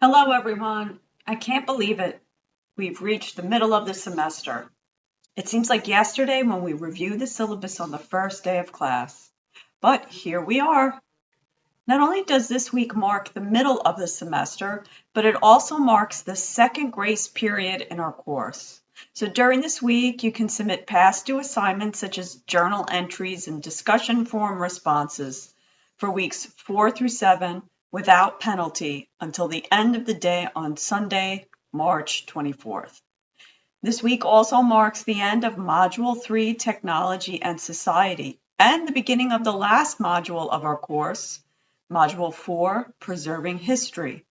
Hello, everyone. I can't believe it. We've reached the middle of the semester. It seems like yesterday when we reviewed the syllabus on the first day of class. But here we are. Not only does this week mark the middle of the semester, but it also marks the second grace period in our course. So during this week, you can submit past due assignments such as journal entries and discussion forum responses for weeks 4 through 7 without penalty until the end of the day on Sunday, March 24th. This week also marks the end of Module 3, Technology and Society, and the beginning of the last module of our course, Module 4, Preserving History.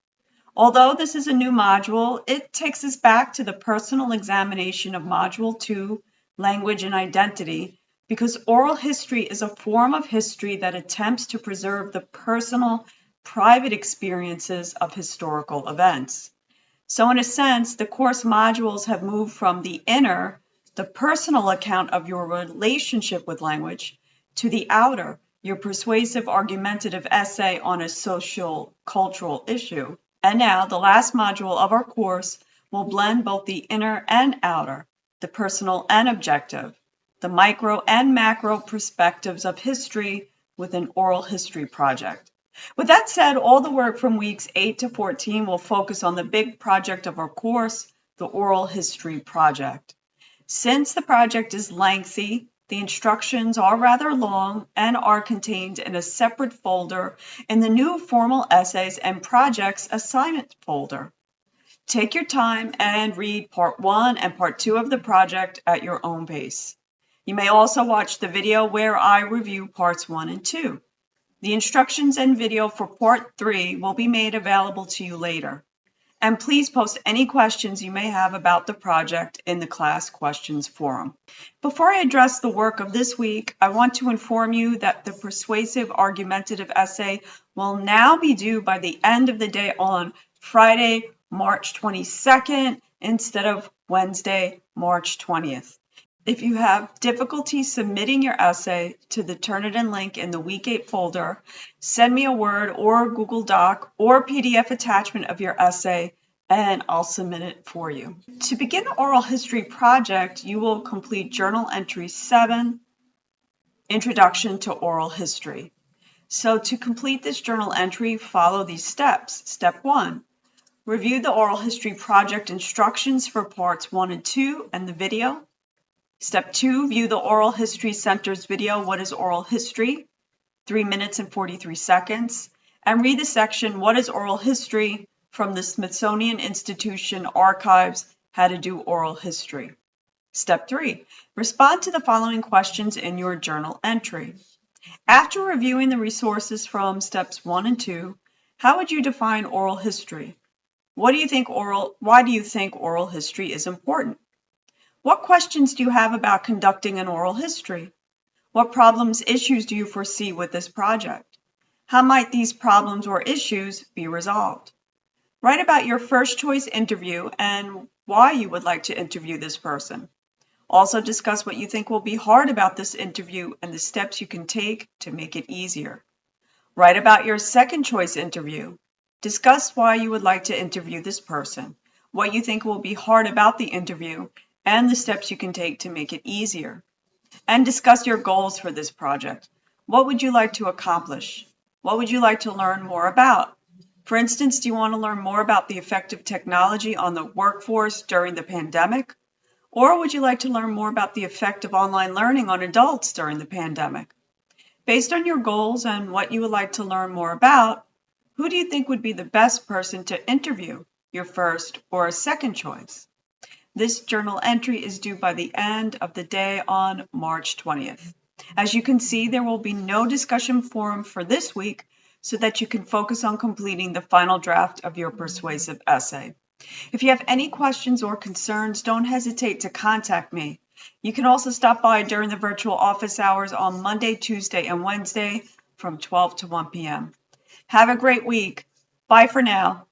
Although this is a new module, it takes us back to the personal examination of Module 2, Language and Identity, because oral history is a form of history that attempts to preserve the personal, private experiences of historical events. So in a sense, the course modules have moved from the inner, the personal account of your relationship with language, to the outer, your persuasive argumentative essay on a social, cultural issue. And now the last module of our course will blend both the inner and outer, the personal and objective, the micro and macro perspectives of history with an oral history project. With that said, all the work from weeks 8 to 14 will focus on the big project of our course, the oral history project. Since the project is lengthy, the instructions are rather long and are contained in a separate folder in the new formal essays and projects assignment folder. Take your time and read part 1 and part 2 of the project at your own pace. You may also watch the video where I review parts 1 and 2. The instructions and video for part 3 will be made available to you later. And please post any questions you may have about the project in the class questions forum. Before I address the work of this week, I want to inform you that the persuasive argumentative essay will now be due by the end of the day on Friday, March 22nd, instead of Wednesday, March 20th. If you have difficulty submitting your essay to the Turnitin link in the Week 8 folder, send me a Word or Google Doc or PDF attachment of your essay, and I'll submit it for you. To begin the oral history project, you will complete Journal Entry 7, Introduction to Oral History. So to complete this journal entry, follow these steps. Step 1, review the oral history project instructions for parts 1 and 2 and the video. Step 2, view the Oral History Center's video, What is Oral History? 3 minutes and 43 seconds. And read the section, What is Oral History? From the Smithsonian Institution Archives, How to Do Oral History. Step 3, respond to the following questions in your journal entry. After reviewing the resources from steps 1 and 2, how would you define oral history? Why do you think oral history is important? What questions do you have about conducting an oral history? What problems, issues do you foresee with this project? How might these problems or issues be resolved? Write about your first choice interview and why you would like to interview this person. Also discuss what you think will be hard about this interview and the steps you can take to make it easier. Write about your second choice interview. Discuss why you would like to interview this person, what you think will be hard about the interview, and the steps you can take to make it easier. And discuss your goals for this project. What would you like to accomplish? What would you like to learn more about? For instance, do you want to learn more about the effect of technology on the workforce during the pandemic? Or would you like to learn more about the effect of online learning on adults during the pandemic? Based on your goals and what you would like to learn more about, who do you think would be the best person to interview, your first or a second choice? This journal entry is due by the end of the day on March 20th. As you can see, there will be no discussion forum for this week so that you can focus on completing the final draft of your persuasive essay. If you have any questions or concerns, don't hesitate to contact me. You can also stop by during the virtual office hours on Monday, Tuesday, and Wednesday from 12 to 1 p.m. Have a great week. Bye for now.